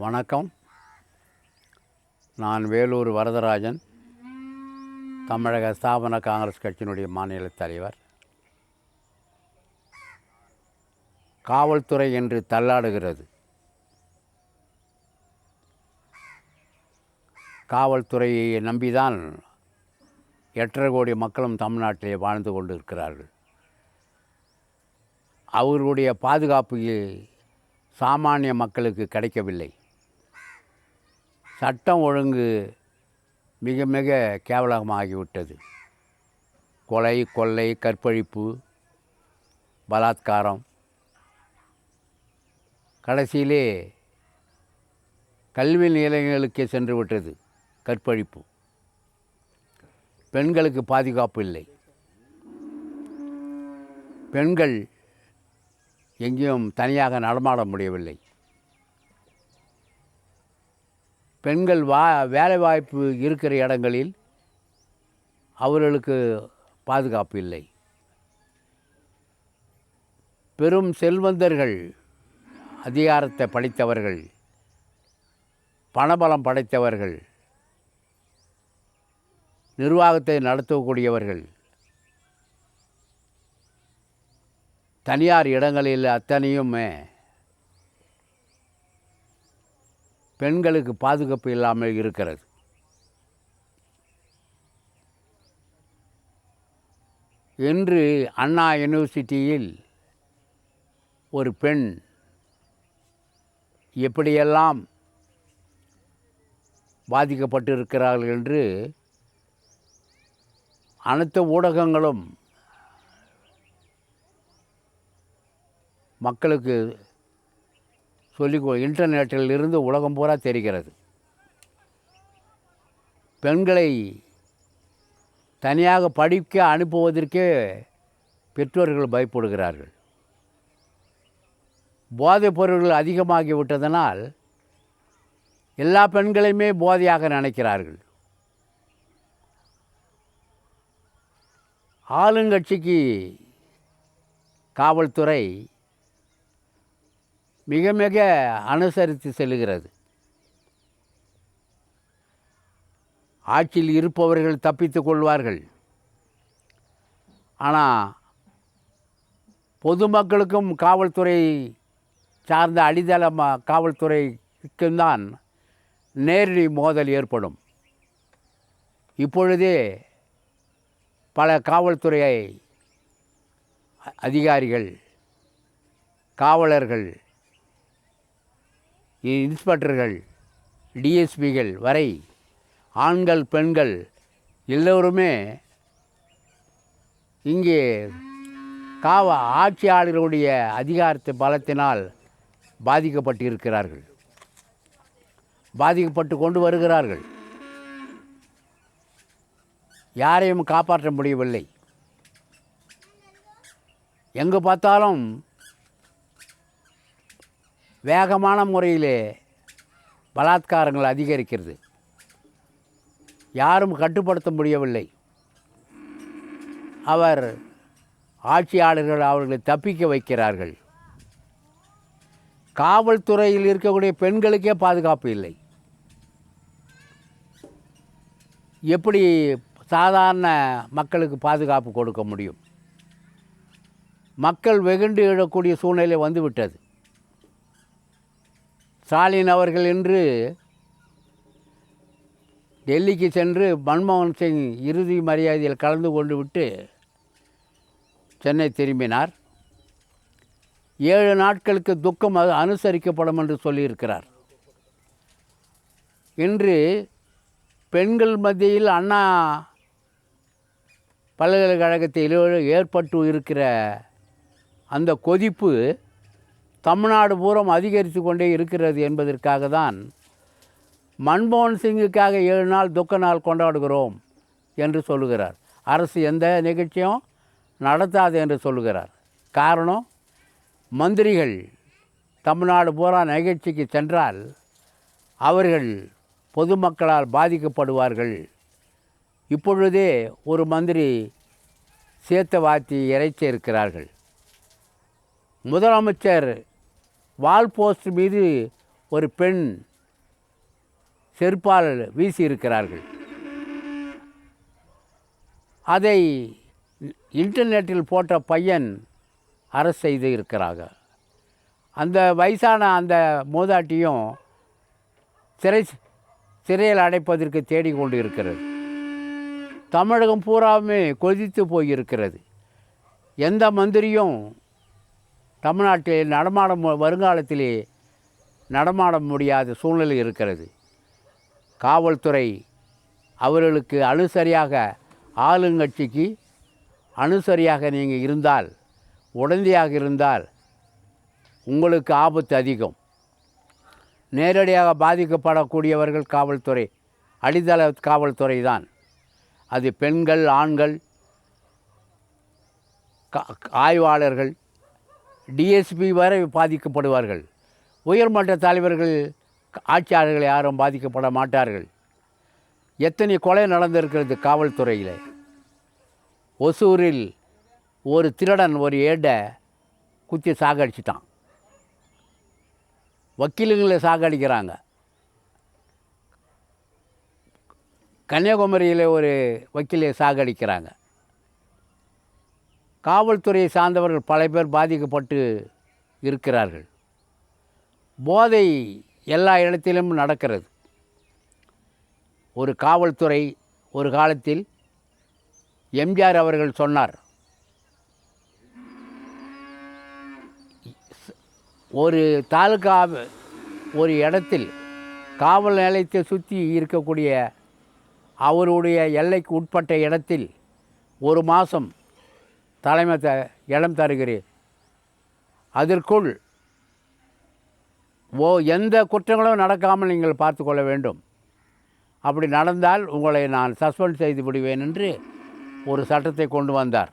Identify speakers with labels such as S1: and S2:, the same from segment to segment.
S1: வணக்கம். நான் வேலூர் வரதராஜன், தமிழக ஸ்தாபன காங்கிரஸ் கட்சியினுடைய மாநில தலைவர். காவல்துறை என்று தள்ளாடுகிறது. காவல்துறையை நம்பிதான் 8.5 கோடி மக்களும் தமிழ்நாட்டிலே வாழ்ந்து கொண்டு இருக்கிறார்கள். அவர்களுடைய பாதுகாப்பு சாமானிய மக்களுக்கு கிடைக்கவில்லை. சட்டம் ஒழுங்கு மிக மிக கேவலமாகிவிட்டது. கொலை, கொள்ளை, கற்பழிப்பு, பலாத்காரம், கடைசியிலே கல்வி நிலையங்களுக்கே சென்று விட்டது கற்பழிப்பு. பெண்களுக்கு பாதுகாப்பு இல்லை. பெண்கள் எங்கேயும் தனியாக நடமாட முடியவில்லை. பெண்கள் வேலைவாய்ப்பு இருக்கிற இடங்களில் அவர்களுக்கு பாதுகாப்பு இல்லை. பெரும் செல்வந்தர்கள், அதிகாரத்தை படைத்தவர்கள், பணபலம் படைத்தவர்கள், நிர்வாகத்தை நடத்தக்கூடியவர்கள் தனியார் இடங்களில் அத்தனையுமே பெண்களுக்கு பாதுகாப்பு இல்லாமல் இருக்கிறது. இன்று அண்ணா யூனிவர்சிட்டியில் ஒரு பெண் எப்படியெல்லாம் பாதிக்கப்பட்டிருக்கிறார்கள் என்று அனைத்து ஊடகங்களும் மக்களுக்கு இன்டர்நெட்டில் இருந்து உலகம் பூரா தெரிகிறது. பெண்களை தனியாக படிக்க அனுப்புவதற்கே பெற்றோர்கள் பயப்படுகிறார்கள். போதைப் பொருள்கள் அதிகமாகிவிட்டதனால் எல்லா பெண்களையுமே போதையாக நினைக்கிறார்கள். ஆளுங்கட்சிக்கு காவல்துறை மிக மிக அனுசரித்து செல்லுகிறது. ஆட்சியில் இருப்பவர்கள் தப்பித்து கொள்வார்கள். ஆனால் பொதுமக்களுக்கும் காவல்துறை சார்ந்த அடித்தள காவல்துறைக்கும் தான் நேரடி மோதல் ஏற்படும். இப்பொழுதே பல காவல்துறை அதிகாரிகள், காவலர்கள், இன்ஸ்பெக்டர்கள், டிஎஸ்பிகள் வரை ஆண்கள் பெண்கள் எல்லோருமே இங்கே ஆட்சியாளர்களுடைய அதிகாரத்தை பலத்தினால் பாதிக்கப்பட்டிருக்கிறார்கள், பாதிக்கப்பட்டு கொண்டு வருகிறார்கள். யாரையும் காப்பாற்ற முடியவில்லை. எங்கு பார்த்தாலும் வேகமான முறையிலே பலாத்காரங்கள் அதிகரிக்கிறது. யாரும் கட்டுப்படுத்த முடியவில்லை. ஆட்சியாளர்கள் அவர்களை தப்பிக்க வைக்கிறார்கள். காவல்துறையில் இருக்கக்கூடிய பெண்களுக்கே பாதுகாப்பு இல்லை. எப்படி சாதாரண மக்களுக்கு பாதுகாப்பு கொடுக்க முடியும்? மக்கள் வெகுண்டு எழக்கூடிய சூழ்நிலை வந்துவிட்டது. ஸ்டாலின் அவர்கள் இன்று டெல்லிக்கு சென்று மன்மோகன் சிங் இறுதி மரியாதையில் கலந்து கொண்டு விட்டு சென்னை திரும்பினார். 7 நாட்களுக்கு துக்கம் அனுசரிக்கப்படும் என்று சொல்லியிருக்கிறார். இன்று பெண்கள் மத்தியில் அண்ணா பல்கலைக்கழகத்தில் ஏற்பட்டு இருக்கிற அந்த கொதிப்பு தமிழ்நாடு பூரம் அதிகரித்து கொண்டே இருக்கிறது என்பதற்காக தான் மன்மோகன் சிங்குக்காக 7 நாள் துக்க நாள் கொண்டாடுகிறோம் என்று சொல்லுகிறார். அரசு எந்த நிகழ்ச்சியும் நடத்தாது என்று சொல்லுகிறார். காரணம், மந்திரிகள் தமிழ்நாடு பூரா நிகழ்ச்சிக்கு சென்றால் அவர்கள் பொதுமக்களால் பாதிக்கப்படுவார்கள். இப்பொழுதே ஒரு மந்திரி சேர்த்த வாத்தி இறைச்சி இருக்கிறார்கள். முதலமைச்சர் வால் போஸ்ட் மீது ஒரு பெண் செருப்பால் வீசியிருக்கிறார்கள். அதை இன்டர்நெட்டில் போட்ட பையன் அரசு செய்து இருக்கிறாங்க. அந்த வயசான அந்த மூதாட்டியும் சிறையில் அடைப்பதற்கு தேடிக்கொண்டு இருக்கிறது. தமிழகம் பூராவுமே கொதித்து போயிருக்கிறது. எந்த மந்திரியும் தமிழ்நாட்டில் வருங்காலத்திலே நடமாட முடியாத சூழ்நிலை இருக்கிறது. காவல்துறை அவர்களுக்கு அனுசரியாக, ஆளுங்கட்சிக்கு அனுசரியாக நீங்கள் இருந்தால், உடந்தையாக இருந்தால் உங்களுக்கு ஆபத்து அதிகம். நேரடியாக பாதிக்கப்படக்கூடியவர்கள் காவல்துறை, அடித்தள காவல்துறை தான். அது பெண்கள், ஆண்கள், ஆய்வாளர்கள், டிஎஸ்பி வரை பாதிக்கப்படுவார்கள். உயர்மட்ட தலைவர்கள், ஆட்சியாளர்கள் யாரும் பாதிக்கப்பட மாட்டார்கள். எத்தனை கொலை நடந்திருக்கிறது காவல்துறையில். ஒசூரில் ஒரு திருடன் ஒரு ஏடை குத்தி சாகடிச்சிட்டான். வக்கீலுங்களை சாகடிக்கிறாங்க. கன்னியாகுமரியில் ஒரு வக்கீலை சாகடிக்கிறாங்க. காவல்துறையை சார்ந்தவர்கள் பல பேர் பாதிக்கப்பட்டு இருக்கிறார்கள். போதை எல்லா இடத்திலும் நடக்கிறது. ஒரு காவல்துறை ஒரு காலத்தில் எம்ஜிஆர் அவர்கள் சொன்னார், ஒரு தாலுகா ஒரு இடத்தில் காவல் நிலையத்தை சுற்றி இருக்கக்கூடிய அவருடைய எல்லைக்கு உட்பட்ட இடத்தில் ஒரு மாதம் தலைமை இடம் தருகிறேன். அதற்குள் எந்த குற்றங்களும் நடக்காமல் நீங்கள் பார்த்து கொள்ள வேண்டும். அப்படி நடந்தால் உங்களை நான் சஸ்பெண்ட் செய்து விடுவேன் என்று ஒரு சட்டத்தை கொண்டு வந்தார்.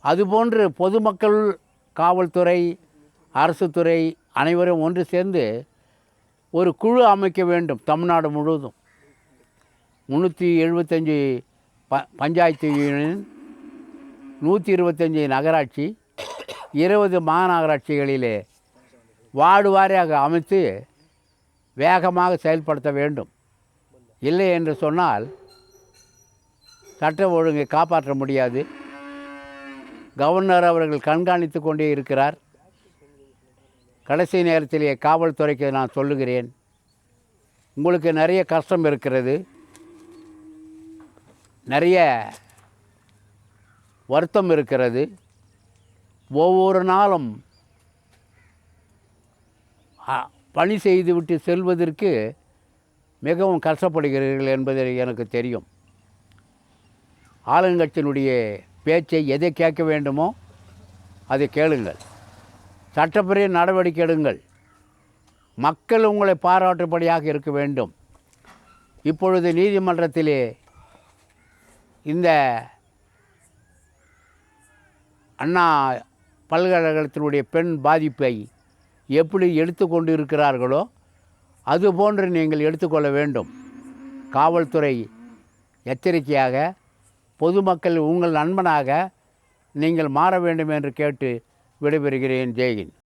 S1: அதுபோன்று பொதுமக்கள், காவல்துறை, அரசு துறை அனைவரும் ஒன்று சேர்ந்து ஒரு குழு அமைக்க வேண்டும். தமிழ்நாடு முழுவதும் 375 பஞ்சாயத்து யூனியன், 125 நகராட்சி, 20 மாநகராட்சிகளிலே வார்டு வாரியாக அமைத்து வேகமாக செயல்படுத்த வேண்டும். இல்லை என்று சொன்னால் சட்ட ஒழுங்கை காப்பாற்ற முடியாது. கவர்னர் அவர்கள் கண்காணித்து கொண்டே இருக்கிறார். கடைசி நேரத்திலே காவல்துறைக்கு நான் சொல்லுகிறேன், உங்களுக்கு நிறைய கஷ்டம் இருக்கிறது, நிறைய வருத்தம் இருக்கிறது. ஒவ்வொரு நாளும் பணி செய்துவிட்டு செல்வதற்கு மிகவும் கஷ்டப்படுகிறீர்கள் என்பது எனக்கு தெரியும். ஆளுங்கட்சியினுடைய பேச்சை எதை கேட்க வேண்டுமோ அதை கேளுங்கள். சட்டப்படி நடவடிக்கை எடுங்கள். மக்கள் உங்களை பாராட்டும்படியாக இருக்க வேண்டும். இப்பொழுது நீதிமன்றத்திலே இந்த அண்ணா பல்கலைக்கழகத்தினுடைய பெண் பாதிப்பை எப்படி எடுத்துக்கொண்டு இருக்கிறார்களோ அதுபோன்று நீங்கள் எடுத்துக்கொள்ள வேண்டும். காவல்துறை எச்சரிக்கையாக, பொதுமக்கள் உங்கள் நண்பனாக நீங்கள் மாற வேண்டும் என்று கேட்டு விடைபெறுகிறேன். ஜெய்ஹிந்த்.